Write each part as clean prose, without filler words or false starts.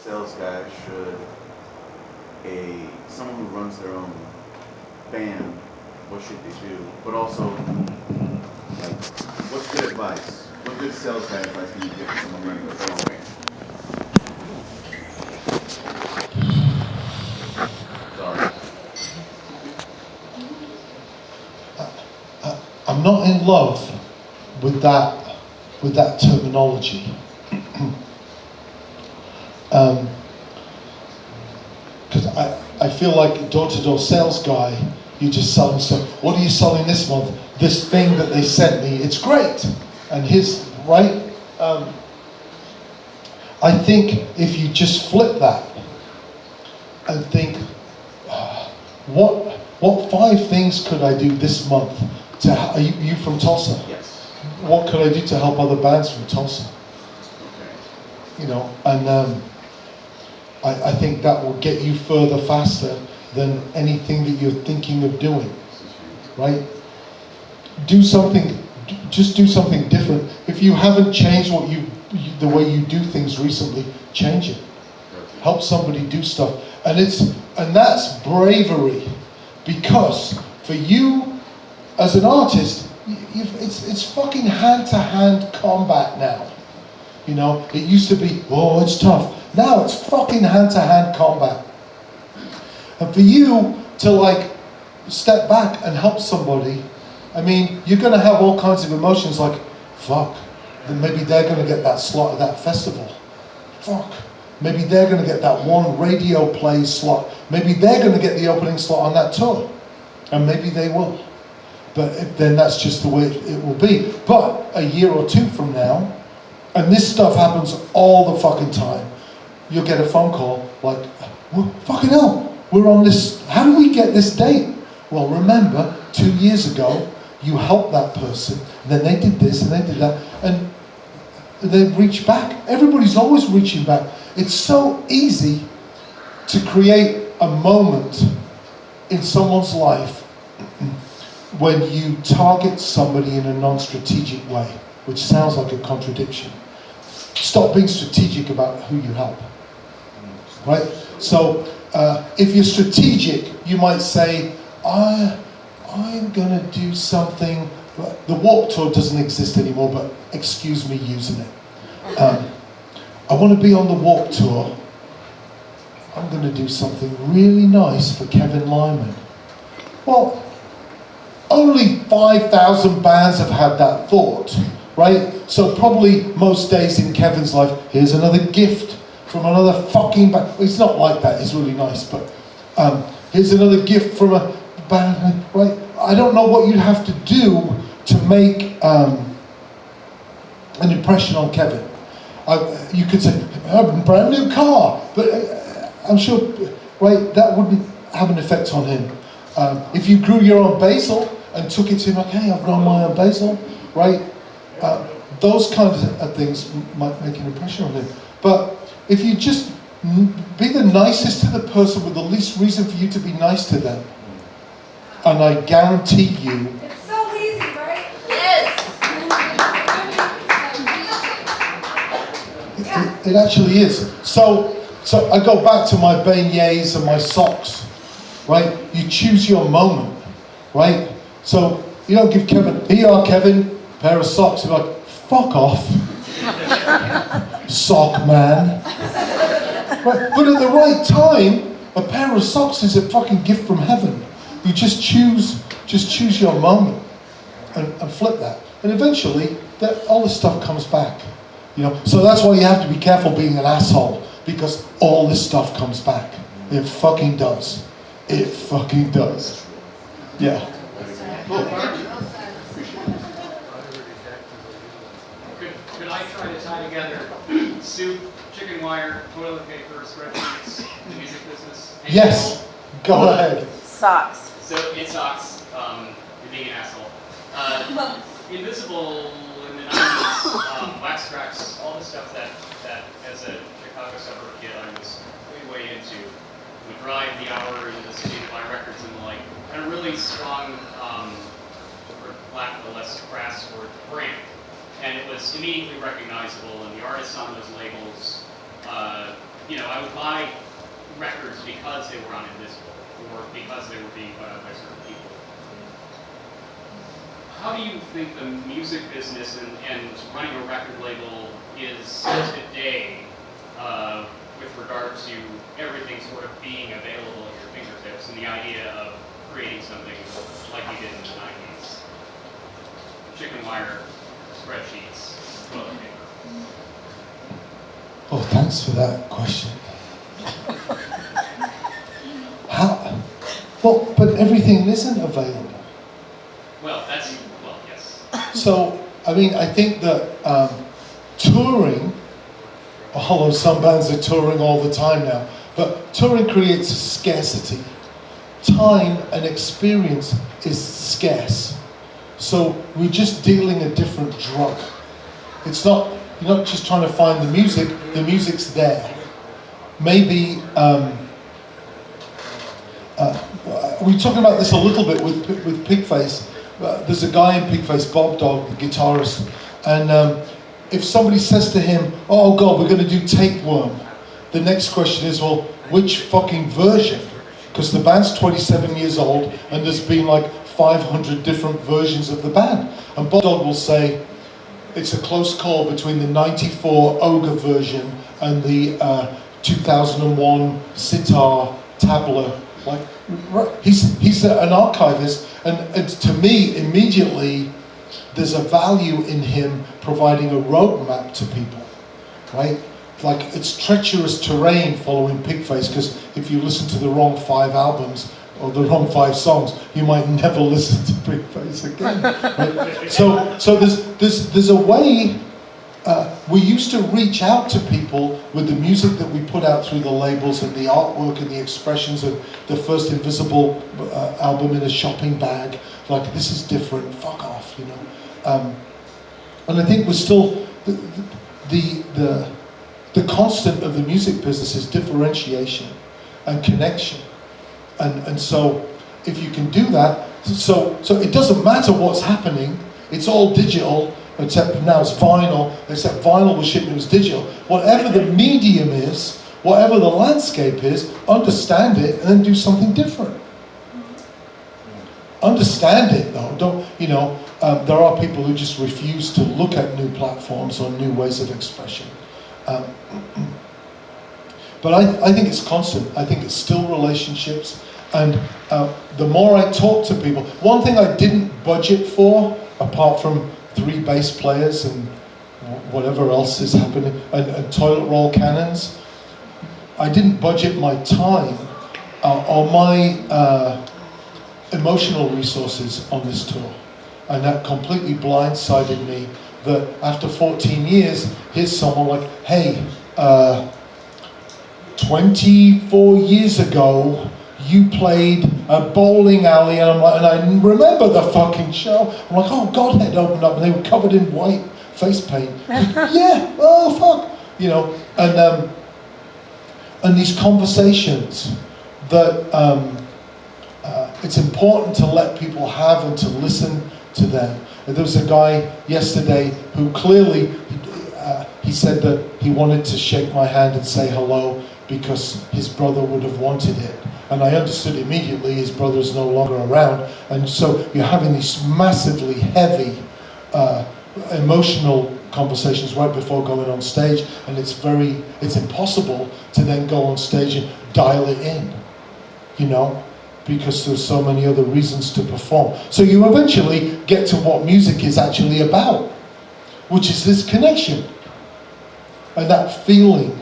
sales guy should someone who runs their own band, what should they do? But also, like, what's good advice? What good sales guy advice can you give to someone running their own band? Sorry. I'm not in love with that terminology. Because I feel like door-to-door sales guy, you just sell them stuff. What are you selling this month? This thing that they sent me, it's great. And right? I think if you just flip that and think, what 5 things could I do this month? Are you from Tulsa? Yes. What could I do to help other bands from Tulsa? Okay. You know, and I think that will get you further faster than anything that you're thinking of doing, right? Just do something different. If you haven't changed the way you do things recently, change it. Help somebody do stuff, and that's bravery, because for you as an artist, it's fucking hand-to-hand combat now. You know, it used to be, oh, it's tough. Now it's fucking hand-to-hand combat. And for you to like step back and help somebody, I mean, you're going to have all kinds of emotions like, fuck, then maybe they're going to get that slot at that festival. Fuck, maybe they're going to get that one radio play slot. Maybe they're going to get the opening slot on that tour. And maybe they will. But then that's just the way it will be. But a year or 2 from now, and this stuff happens all the fucking time, you'll get a phone call like, fucking hell, we're on this, how do we get this date? Well, remember, 2 years ago, you helped that person, then they did this and they did that, and they reach back. Everybody's always reaching back. It's so easy to create a moment in someone's life when you target somebody in a non-strategic way, which sounds like a contradiction. Stop being strategic about who you help, right? So if you're strategic, you might say, I'm gonna do something, the Warped Tour doesn't exist anymore, but excuse me using it. I wanna be on the Warped Tour. I'm gonna do something really nice for Kevin Lyman. Well, only 5,000 bands have had that thought, right? So probably most days in Kevin's life, here's another gift from another fucking band. It's not like that, it's really nice, but here's another gift from a band, right? I don't know what you'd have to do to make an impression on Kevin. You could say, I have a brand new car, but I'm sure, right, that wouldn't have an effect on him. If you grew your own basil and took it to him, like, hey, I've grown my own basil, right? Those kinds of things might make an impression on him. But if you just be the nicest to the person with the least reason for you to be nice to them, and I guarantee you... It's so easy, right? Yes! It actually is. So I go back to my beignets and my socks, right? You choose your moment, right? So you don't give Kevin, here you are, Kevin, pair of socks. You're like, fuck off, sock man. Right? But at the right time, a pair of socks is a fucking gift from heaven. You just choose your moment and flip that. And eventually, all this stuff comes back. You know, so that's why you have to be careful being an asshole, because all this stuff comes back. It fucking does. It fucking does. Yeah. Could I try to tie together soup, chicken wire, toilet paper, spreadsheets, the music business? Yes. Go ahead. Socks. So in socks, you're being an asshole. Invisible in the 90s, wax tracks, all the stuff that as a Chicago suburb kid I was way into. Would drive the hour into the city to buy records and the like. And a really strong, for lack of a less crass word, brand. And it was immediately recognizable, and the artists on those labels I would buy records because they were on Invisible, or because they were being put out by certain people. How do you think the music business and running a record label is today with regard to everything sort of being available at your fingertips and the idea of creating something like you did in the 90s? Chicken wire, spreadsheets, toilet paper. Oh, thanks for that question. How? Well, but everything isn't available. Well, yes. So, I mean, I think that touring, although some bands are touring all the time now, but touring creates a scarcity. Time and experience is scarce. So we're just dealing a different drug. It's not, you're not just trying to find the music's there. Maybe, we were talking about this a little bit with Pigface. There's a guy in Pigface, Bob Dog, the guitarist, and if somebody says to him, oh God, we're going to do Tapeworm, the next question is, well, which fucking version? Because the band's 27 years old and there's been like 500 different versions of the band. And Bob Dog will say, it's a close call between the 94 Ogre version and the 2001 sitar tabla. Like, he's an archivist, and to me, immediately, there's a value in him providing a roadmap to people, right? Like, it's treacherous terrain following Pigface, because if you listen to the wrong 5 albums, or the wrong 5 songs, you might never listen to Pigface again. Right? So there's a way. We used to reach out to people with the music that we put out through the labels and the artwork and the expressions of the first Invisible album in a shopping bag. Like, this is different. Fuck off, you know. And I think we're still the constant of the music business is differentiation and connection. And so if you can do that, so it doesn't matter what's happening, it's all digital, except now it's vinyl, except vinyl was shipped, it was digital. Whatever the medium is, whatever the landscape is, understand it and then do something different. Understand it though, there are people who just refuse to look at new platforms or new ways of expression. But I think it's constant. I think it's still relationships. And the more I talk to people, one thing I didn't budget for, apart from 3 bass players and whatever else is happening, and toilet roll cannons, I didn't budget my time or my emotional resources on this tour. And that completely blindsided me that after 14 years, here's someone like, hey, 24 years ago, you played a bowling alley, and I remember the fucking show. I'm like, oh, Godhead opened up, and they were covered in white face paint. Yeah, oh fuck, and these conversations that it's important to let people have and to listen to them. And there was a guy yesterday who clearly he said that he wanted to shake my hand and say hello because his brother would have wanted it. And I understood immediately his brother's no longer around. And so you're having these massively heavy emotional conversations right before going on stage. And it's impossible to then go on stage and dial it in, because there's so many other reasons to perform. So you eventually get to what music is actually about, which is this connection. And that feeling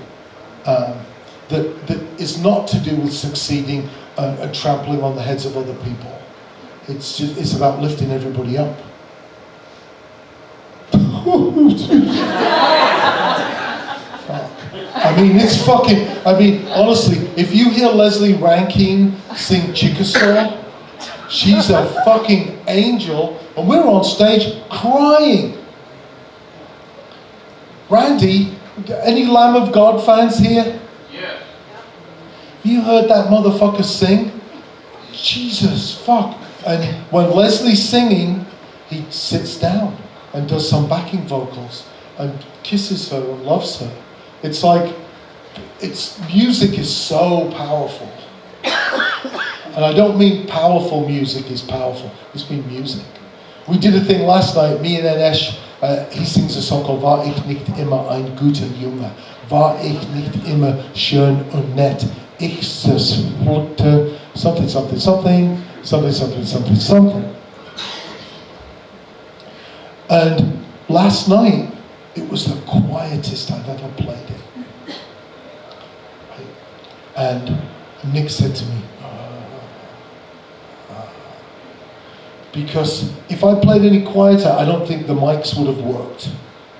that is not to do with succeeding and trampling on the heads of other people. It's about lifting everybody up. Honestly, if you hear Leslie Rankin sing Chickasaw, she's a fucking angel, and we're on stage crying. Randy, any Lamb of God fans here? Yeah. You heard that motherfucker sing? Jesus, fuck. And when Leslie's singing, he sits down and does some backing vocals and kisses her and loves her. It's like, music is so powerful. And I don't mean powerful music is powerful. It's mean music. We did a thing last night, me and Anesh, he sings a song called War ich nicht immer ein guter Junge. War ich nicht immer schön und nett. Ich zerfluchte something, something, something, something, something, something, something. And last night, it was the quietest I've ever played it. And Nick said to me, because if I played any quieter, I don't think the mics would have worked,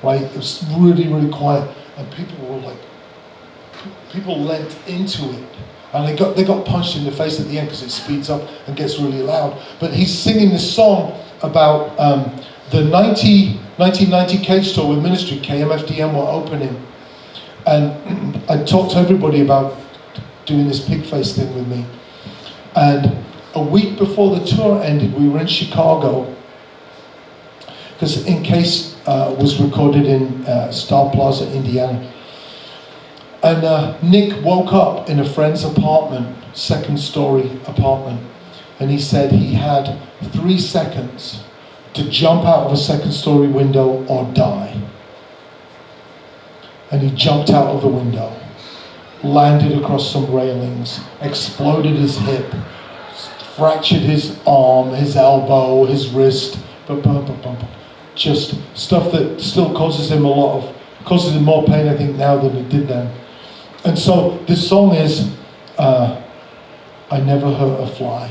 right? It was really, really quiet, and people leant into it, and they got punched in the face at the end because it speeds up and gets really loud. But he's singing this song about the 1990 Cage Tour with Ministry. KMFDM were opening, and I talked to everybody about doing this Pigface thing with me, and a week before the tour ended, we were in Chicago, because In Case was recorded in Star Plaza, Indiana. And Nick woke up in a friend's apartment, second story apartment, and he said he had 3 seconds to jump out of a second story window or die. And he jumped out of the window, landed across some railings, exploded his hip, fractured his arm, his elbow, his wrist, just stuff that still causes him causes him more pain, I think, now than it did then. And so this song is, I never hurt a fly,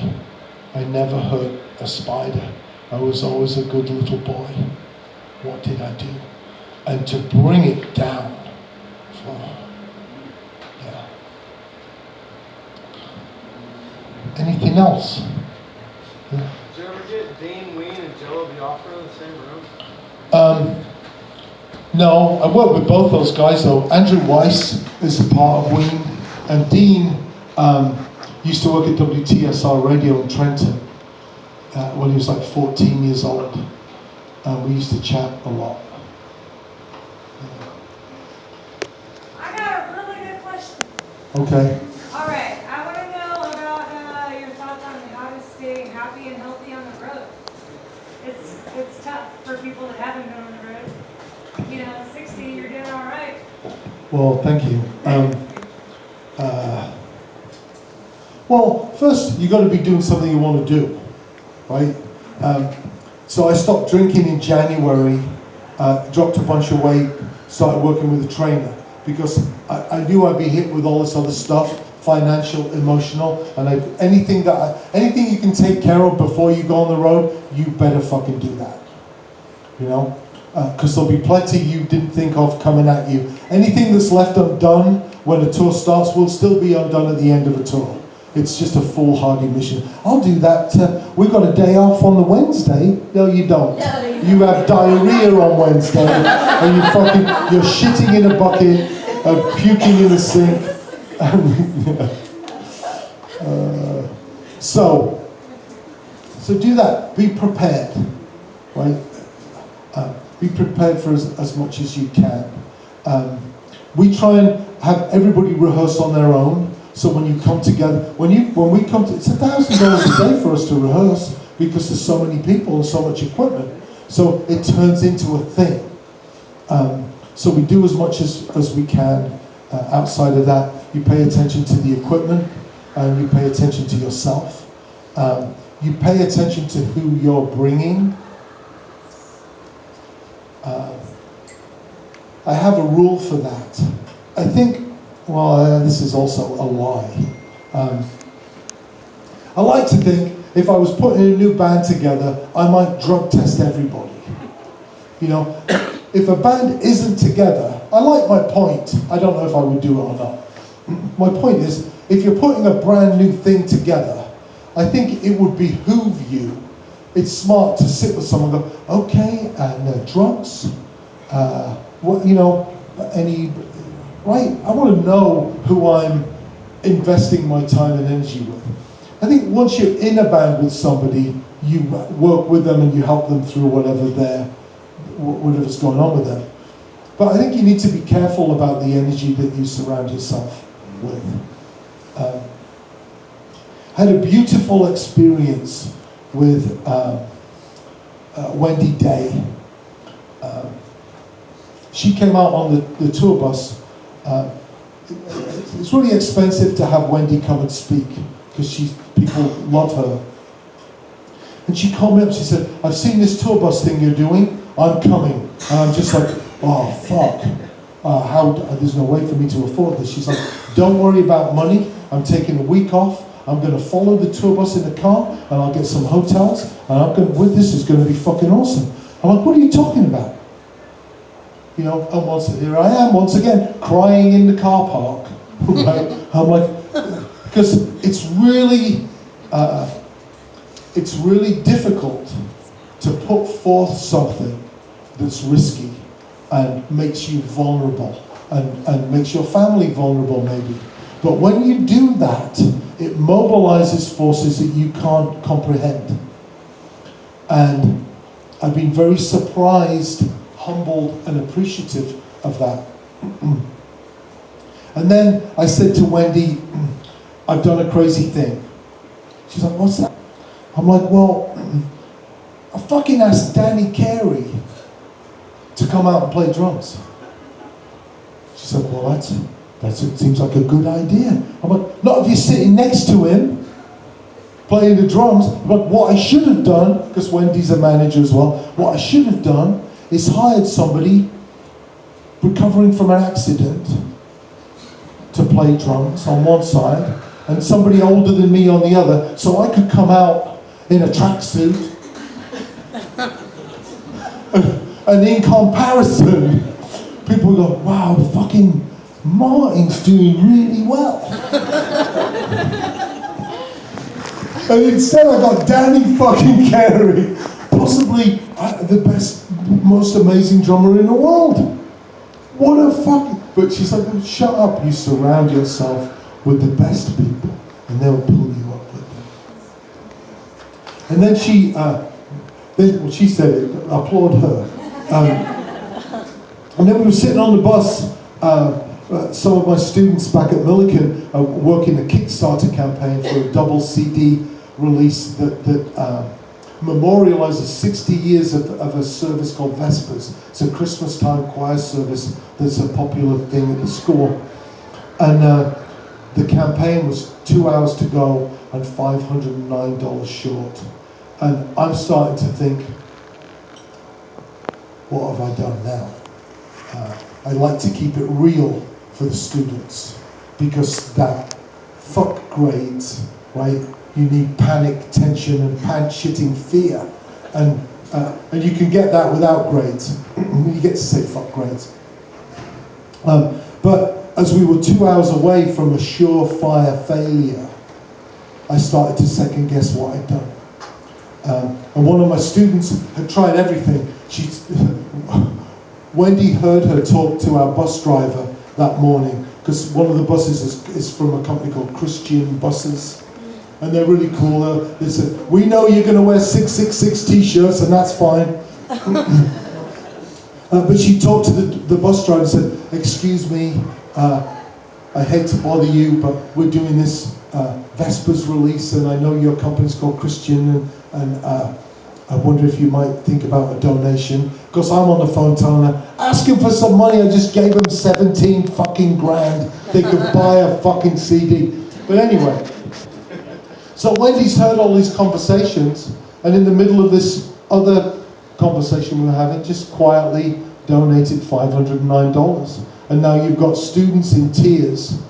I never hurt a spider, I was always a good little boy. What did I do? And to bring it down, yeah. Anything else? Yeah. Did you ever get Dean, Ween, and Joe Biafra in the same room? No, I worked with both those guys though. Andrew Weiss is a part of Ween, and Dean used to work at WTSR Radio in Trenton when he was like 14 years old. We used to chat a lot. I got a really good question. Okay. All right, I want to know about your thoughts on how to stay happy and healthy on the road. It's tough for people that haven't been on the road. You know, at 60, you're doing all right. Well, thank you. Well, first you got to be doing something you want to do, right? So I stopped drinking in January, dropped a bunch of weight, started working with a trainer because I knew I'd be hit with all this other stuff, financial, emotional, and anything you can take care of before you go on the road, you better fucking do that, you know? Because there'll be plenty you didn't think of coming at you. Anything that's left undone when a tour starts will still be undone at the end of a tour. It's just a foolhardy mission. I'll do that. We've got a day off on the Wednesday. No, you don't. You have diarrhea on Wednesday, and you're shitting in a bucket, and puking in a sink. So do that. Be prepared, right? Be prepared for as much as you can. We try and have everybody rehearse on their own. So when you come together, when we come to, it's $1,000 a day for us to rehearse because there's so many people and so much equipment. So it turns into a thing. So we do as much as we can. Outside of that, you pay attention to the equipment, and you pay attention to yourself. You pay attention to who you're bringing. I have a rule for that. I think, this is also a lie. I like to think if I was putting a new band together, I might drug test everybody. You know, if a band isn't together, I like my point. I don't know if I would do it or not. My point is, if you're putting a brand new thing together, I think it would behoove you. It's smart to sit with someone and go, okay, and drugs, right? I want to know who I'm investing my time and energy with. I think once you're in a band with somebody, you work with them and you help them through whatever's going on with them. But I think you need to be careful about the energy that you surround yourself with. Had a beautiful experience with Wendy Day. She came out on the tour bus. It's really expensive to have Wendy come and speak because people love her. And she called me up, she said, I've seen this tour bus thing you're doing, I'm coming. And I'm just like, oh fuck, there's no way for me to afford this. She's like, don't worry about money, I'm taking a week off, I'm going to follow the tour bus in the car, and I'll get some hotels, and this is going to be fucking awesome. I'm like, what are you talking about? You know, and here I am once again, crying in the car park, right? I'm like, because it's really difficult to put forth something that's risky and makes you vulnerable and makes your family vulnerable maybe. But when you do that, it mobilizes forces that you can't comprehend. And I've been very surprised, humbled, and appreciative of that. And then I said to Wendy, I've done a crazy thing. She's like, what's that? I'm like, well, I fucking asked Danny Carey to come out and play drums. She said, well, that seems like a good idea. I'm like, not if you're sitting next to him playing the drums. But what I should have done, because Wendy's a manager as well, what I should have done is hired somebody recovering from an accident to play drums on one side and somebody older than me on the other, so I could come out in a tracksuit. And in comparison, people go, wow, fucking Martin's doing really well. And instead I got Danny fucking Carey, possibly the best, most amazing drummer in the world. What a fucking... But she's like, shut up, you surround yourself with the best people and they'll pull you up with them. And then she said it, applaud her. And then we were sitting on the bus, some of my students back at Millikan are working a Kickstarter campaign for a double CD release that memorializes 60 years of a service called Vespers. It's a Christmas time choir service that's a popular thing at the school. And the campaign was 2 hours to go and $509 short. And I'm starting to think, what have I done now? I like to keep it real for the students because that fuck grades, right? You need panic, tension, and pants-shitting fear. And you can get that without grades. You get to say fuck grades. But as we were 2 hours away from a surefire failure, I started to second guess what I'd done. And one of my students had tried everything. Wendy heard her talk to our bus driver that morning, because one of the buses is from a company called Christian Buses. And they're really cool. They said, we know you're going to wear 666 t-shirts, and that's fine. But she talked to the bus driver and said, excuse me, I hate to bother you, but we're doing this Vespers release, and I know your company's called Christian, and I wonder if you might think about a donation. Because I'm on the phone telling her, ask him for some money, I just gave him 17 fucking grand. They could buy a fucking CD. But anyway, so Wendy's heard all these conversations, and in the middle of this other conversation we were having, just quietly donated $509. And now you've got students in tears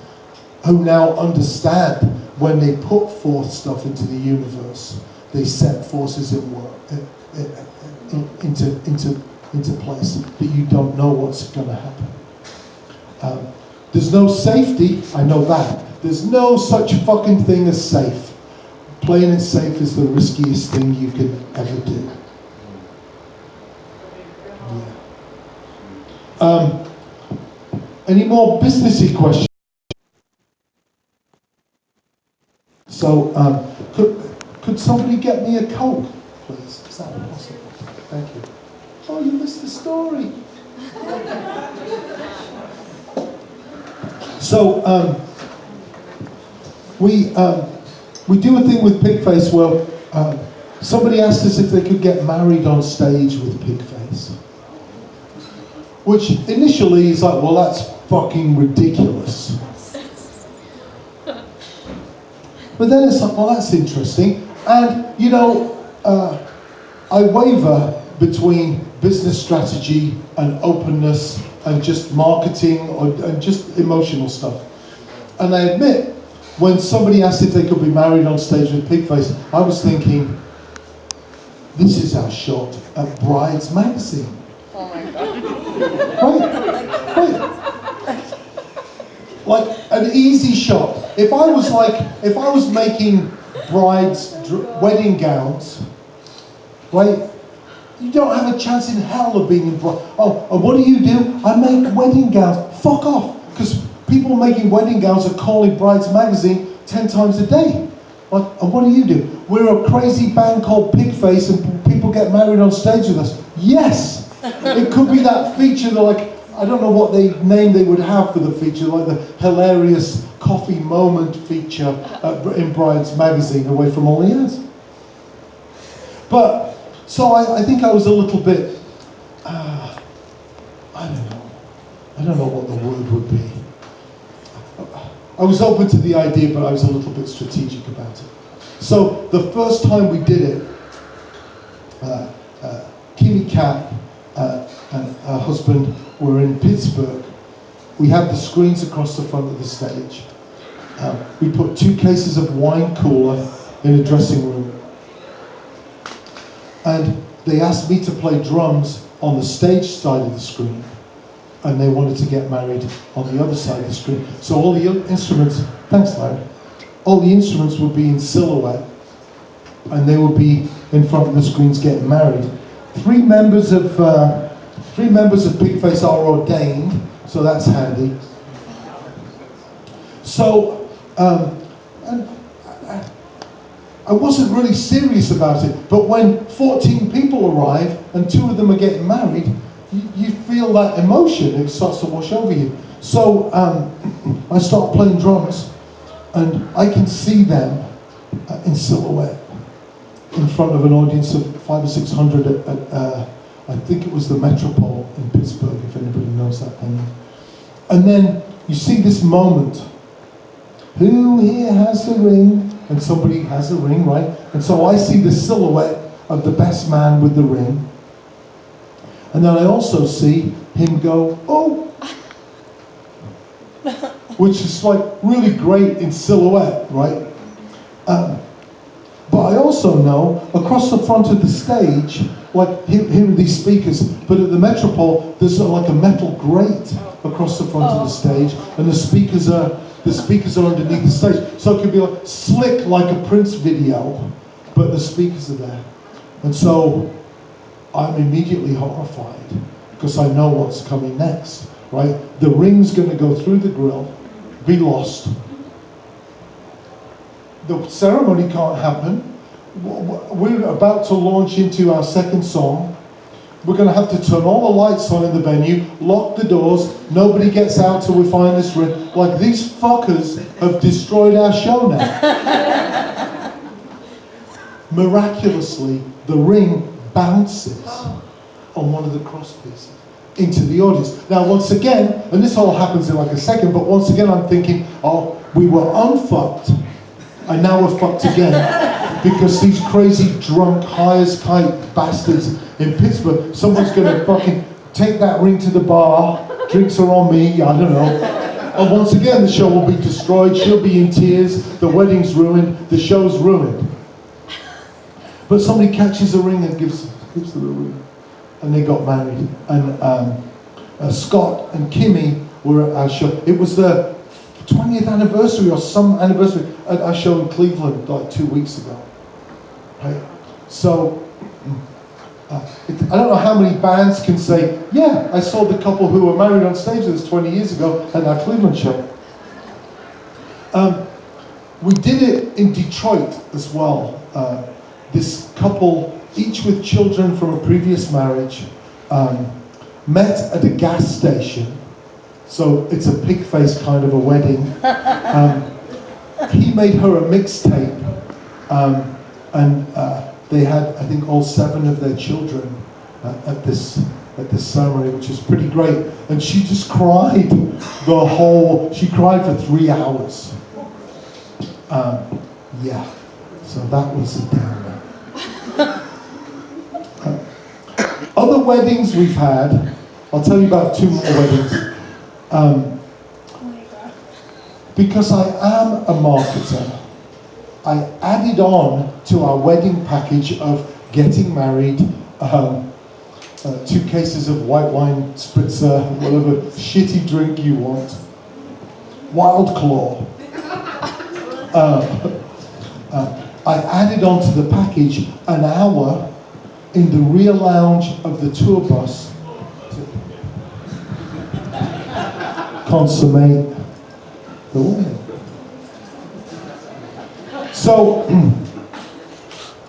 who now understand when they put forth stuff into the universe, they set forces in work, into place that you don't know what's going to happen. There's no safety, I know that. There's no such fucking thing as safe. Playing it safe is the riskiest thing you can ever do. Yeah. Any more businessy questions? So, could somebody get me a Coke, please? Is that possible? Thank you. Oh, you missed the story. So we do a thing with Pigface where somebody asked us if they could get married on stage with Pigface. Which initially is like, well, that's fucking ridiculous. But then it's like, well, that's interesting. And, you know, I waver between business strategy and openness and just marketing and just emotional stuff. And I admit, when somebody asked if they could be married on stage with Pigface, I was thinking, this is our shot at Brides magazine. Oh my God. Right. Like an easy shot. If I was making brides' wedding gowns, right? You don't have a chance in hell of being in bride. Oh, and what do? I make wedding gowns. Fuck off, because people making wedding gowns are calling Brides magazine 10 times a day. Like, and what do? We're a crazy band called Pigface, and people get married on stage with us. Yes, it could be that feature. That like, I don't know what name they would have for the feature, like the hilarious coffee moment feature in Brides magazine, away from all the ads. But so I think I was a little bit, I don't know what the word would be. I was open to the idea, but I was a little bit strategic about it. So the first time we did it, Kimmy Cat and her husband were in Pittsburgh. We had the screens across the front of the stage. We put 2 cases of wine cooler in a dressing room. And they asked me to play drums on the stage side of the screen, and they wanted to get married on the other side of the screen. So all the instruments, thanks Larry, all the instruments would be in silhouette, and they would be in front of the screens getting married. 3 members of Pigface are ordained, so that's handy. So, I wasn't really serious about it, but when 14 people arrive and 2 of them are getting married, you feel that emotion, it starts to wash over you. So I start playing drums, and I can see them in silhouette in front of an audience of 500 or 600 at I think it was the Metropole in Pittsburgh, if anybody knows that venue. And then you see this moment. Who here has the ring? And somebody has the ring, right? And so I see the silhouette of the best man with the ring. And then I also see him go, oh! Which is like really great in silhouette, right? But I also know across the front of the stage, like here are these speakers, but at the Metropole there's like a metal grate across the front of the stage, and the speakers are underneath the stage. So it could be like slick like a Prince video, but the speakers are there. And so I'm immediately horrified because I know what's coming next, right? The ring's going to go through the grill, be lost. The ceremony can't happen. We're about to launch into our second song. We're going to have to turn all the lights on in the venue, lock the doors, nobody gets out till we find this ring. Like, these fuckers have destroyed our show now. Miraculously, the ring bounces on one of the cross pieces into the audience. Now, once again, and this all happens in like a second, but once again I'm thinking, oh, we were unfucked, and now we're fucked again. Because these crazy, drunk, high as kite bastards in Pittsburgh, someone's gonna fucking take that ring to the bar, drinks are on me, I don't know. And once again, the show will be destroyed, she'll be in tears, the wedding's ruined, the show's ruined. But somebody catches a ring and gives her the ring. And they got married. And Scott and Kimmy were at our show. It was the 20th anniversary or some anniversary at our show in Cleveland like 2 weeks ago. Right? So, I don't know how many bands can say, yeah, I saw the couple who were married on stage with us 20 years ago at our Cleveland show. We did it in Detroit as well. This couple, each with children from a previous marriage, met at a gas station. So it's a Pigface kind of a wedding. He made her a mixtape, and they had, I think, all 7 of their children at this ceremony, which is pretty great. And she just cried she cried for 3 hours. Yeah, so that was a downer. Other weddings we've had, I'll tell you about 2 more weddings. Because I am a marketer, I added on to our wedding package of getting married 2 cases of white wine spritzer, whatever shitty drink you want, Wild Claw. I added onto the package an hour in the rear lounge of the tour bus to consummate the wedding. So,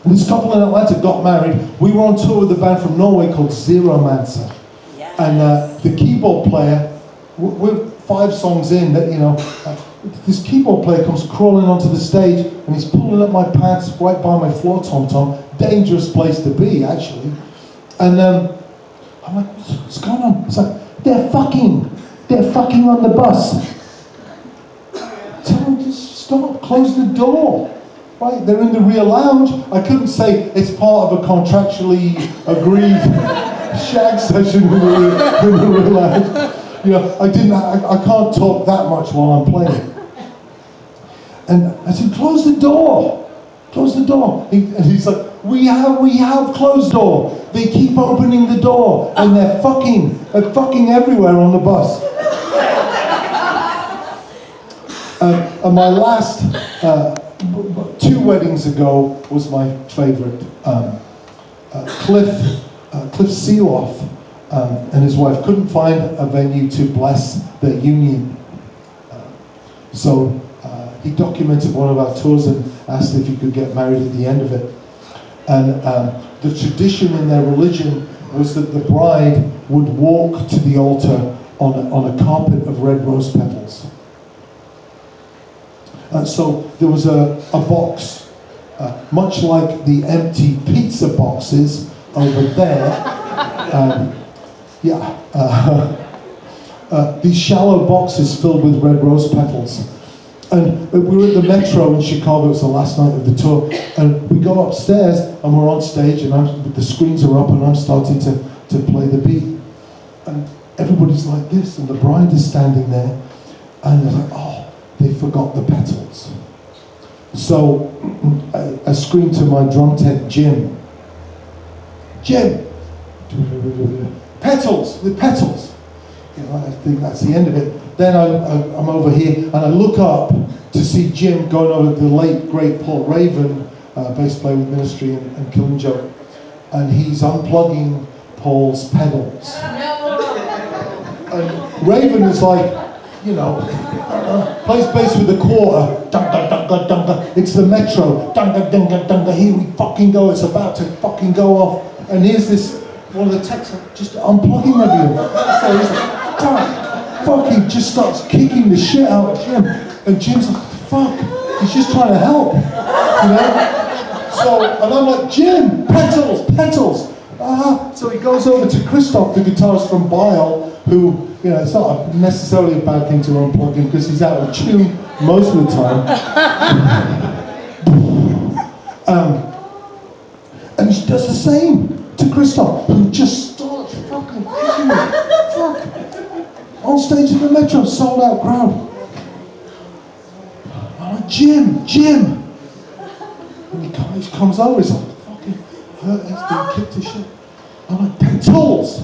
this couple in Atlanta got married. We were on tour with a band from Norway called Zeromancer. Yes. And the keyboard player, we're 5 songs in, that this keyboard player comes crawling onto the stage and he's pulling up my pants right by my floor tom-tom. Dangerous place to be, actually. And I'm like, what's going on? It's like, they're fucking on the bus. Tell them to stop, close the door. Right, they're in the rear lounge. I couldn't say it's part of a contractually agreed shag session in the rear lounge. I can't talk that much while I'm playing. And I said, close the door. Close the door. And he's like, we have closed door. They keep opening the door and they're fucking everywhere on the bus. And my last 2 weddings ago was my favorite. Cliff Seeloff and his wife couldn't find a venue to bless their union. So he documented one of our tours and asked if he could get married at the end of it. And the tradition in their religion was that the bride would walk to the altar on a carpet of red rose petals. So there was a box, much like the empty pizza boxes over there. These shallow boxes filled with red rose petals. And we were at the Metro in Chicago. It was the last night of the tour, and we go upstairs and we're on stage, and the screens are up, and I'm starting to play the beat, and everybody's like this, and the bride is standing there, and they're like, oh, they forgot the petals. So I screamed to my drum tech, Jim, petals, the petals. I think that's the end of it. Then I'm over here, and I look up to see Jim going over the late, great Paul Raven, bass player with Ministry and Killing Joke, and he's unplugging Paul's pedals. And Raven is like, plays bass with a quarter, it's the Metro, here we fucking go, it's about to fucking go off, and here's this, one of the techs just unplugging everything. So he's like, fuck, he just starts kicking the shit out of Jim, and Jim's like, fuck, he's just trying to help, So, and I'm like, Jim, petals. So he goes over to Christoph, the guitarist from Bile, who, it's not necessarily a bad thing to unplug him because he's out of tune most of the time. And he does the same to Christoph, who just starts fucking kicking it. Fuck. On stage in the Metro, sold out crowd. I'm like, Jim. And he comes over, he's like, fucking hurt, he's been kicked to shit. I'm like, petals.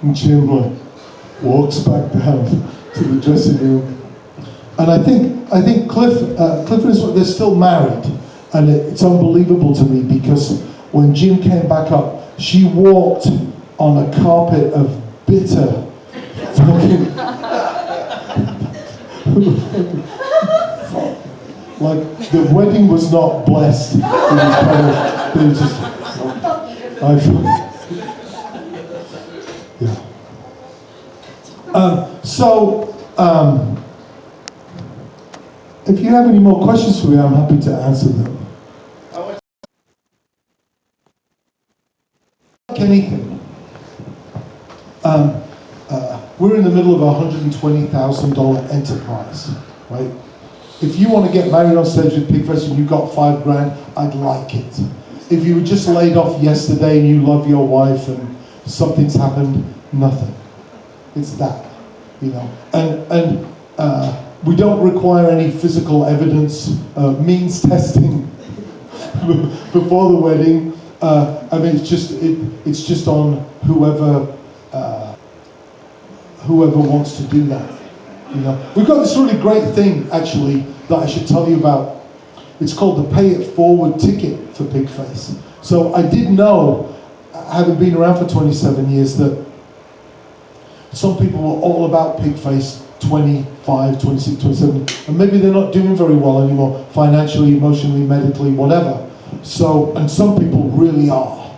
And Jim walks back down to the dressing room. And I think Cliff and his wife, they're still married. And it's unbelievable to me because when Jim came back up, she walked on a carpet of bitter fucking like the wedding was not blessed with his They just, yeah. If you have any more questions for me, I'm happy to answer them. Like anything, we're in the middle of a $120,000 enterprise, right? If you want to get married on stage with Pigface and you got $5,000, I'd like it. If you were just laid off yesterday and you love your wife and something's happened, nothing. It's that, you know. And we don't require any physical evidence, means testing before the wedding. I mean, it's just on whoever wants to do that. You know, we've got this really great thing actually that I should tell you about. It's called the Pay It Forward ticket for Pigface. So I did know, having been around for 27 years, that some people were all about Pigface 25, 26, 27, and maybe they're not doing very well anymore, financially, emotionally, medically, whatever. So, and some people really are.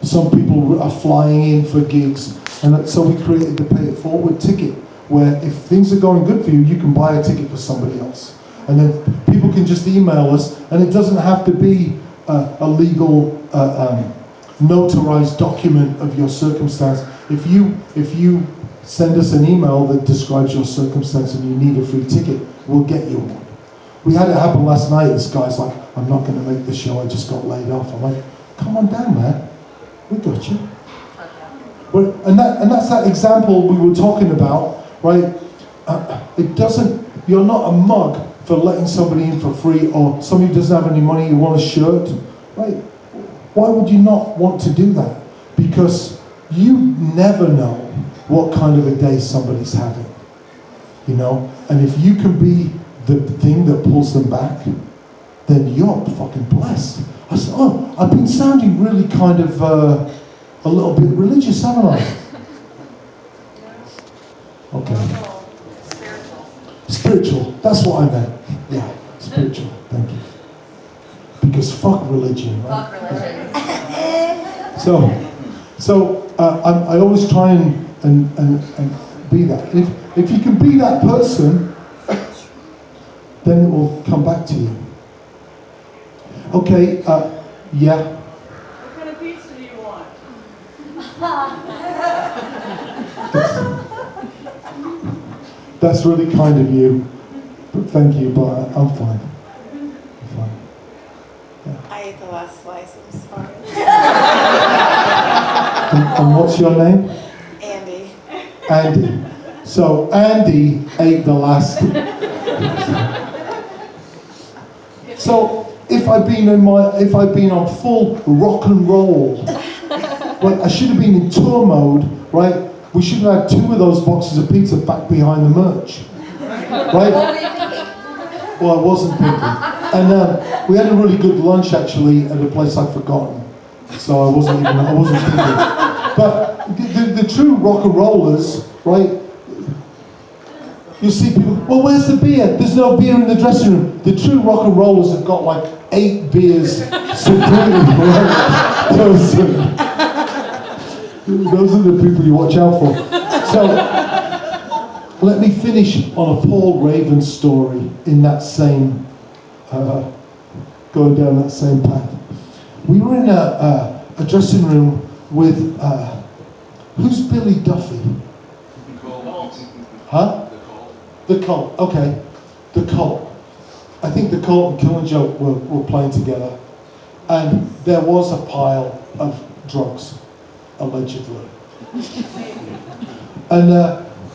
Some people are flying in for gigs. And so we created the Pay It Forward ticket, where if things are going good for you, you can buy a ticket for somebody else. And then people can just email us, and it doesn't have to be a legal, notarized document of your circumstance. If you send us an email that describes your circumstance and you need a free ticket, we'll get you one. We had it happen last night. This guy's like, I'm not going to make the show, I just got laid off. I'm like, come on down, man. We got you. But, and that's that example we were talking about, right? You're not a mug for letting somebody in for free, or somebody who doesn't have any money, you want a shirt, right? Why would you not want to do that? Because you never know what kind of a day somebody's having, you know? And if you can be the thing that pulls them back, then you're fucking blessed. I said, oh, I've been sounding really kind of a little bit religious, haven't I? Okay. Spiritual, that's what I meant. Yeah, spiritual, thank you. Because fuck religion, right? Fuck religion. So I always try and be that. If you can be that person, then it will come back to you. Okay, yeah. What kind of pizza do you want? That's really kind of you, but thank you, but I'm fine. I'm fine. Yeah. I ate the last slice, it was fine. And what's your name? Andy. Andy. So Andy ate the last. So if I'd been on full rock and roll, right, I should have been in tour mode, right? We should have had 2 of those boxes of pizza back behind the merch, right? Well, I wasn't thinking. And we had a really good lunch actually at a place I'd forgotten, so I wasn't thinking. But the true rock and rollers, right? You see people, well, where's the beer? There's no beer in the dressing room. The true rock and rollers have got like 8 beers secretly. Those are the people you watch out for. So, let me finish on a Paul Raven story in that same, going down that same path. We were in a dressing room with, who's Billy Duffy? Huh? The Cult, okay. The Cult. I think the Cult and Killing Joke were playing together. And there was a pile of drugs, allegedly. And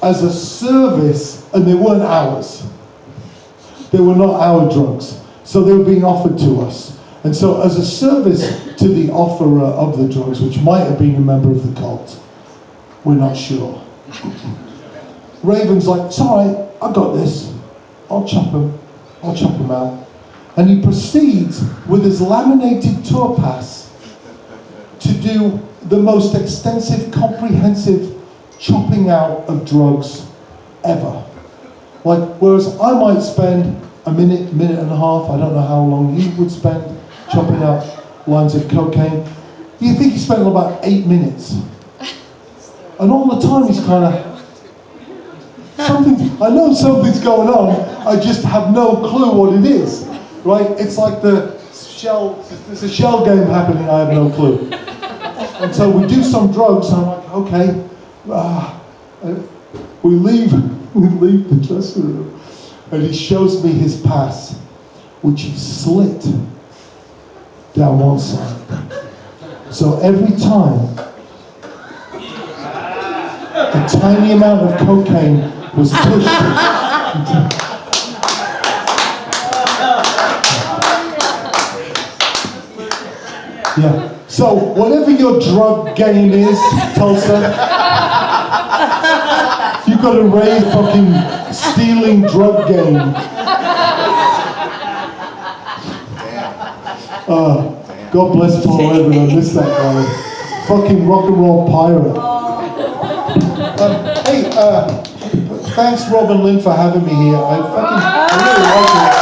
as a service, and they weren't ours. They were not our drugs. So they were being offered to us. And so as a service to the offerer of the drugs, which might have been a member of the Cult, we're not sure. Raven's like, it's all right, I got this. I'll chop him out. And he proceeds with his laminated tour pass to do the most extensive, comprehensive chopping out of drugs ever. Like, whereas I might spend a minute and a half, I don't know how long you would spend chopping out. lines of cocaine. Do you think he spent about 8 minutes? And all the time he's kind of, I know something's going on, I just have no clue what it is, right? It's like there's a shell game happening, I have no clue. And so we do some drugs, and I'm like, okay, we leave the dressing room, and he shows me his pass, which he slit down one side. So every time a tiny amount of cocaine was pushed yeah. So whatever your drug game is, Tulsa, you've got a Ray fucking stealing drug game. God bless Paul Redmond, I miss that guy. Fucking rock and roll pirate. Hey, thanks Rob and Lynn for having me here. I really like it.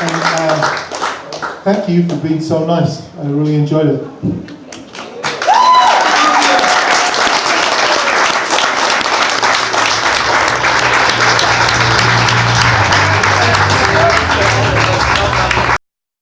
And thank you for being so nice. I really enjoyed it.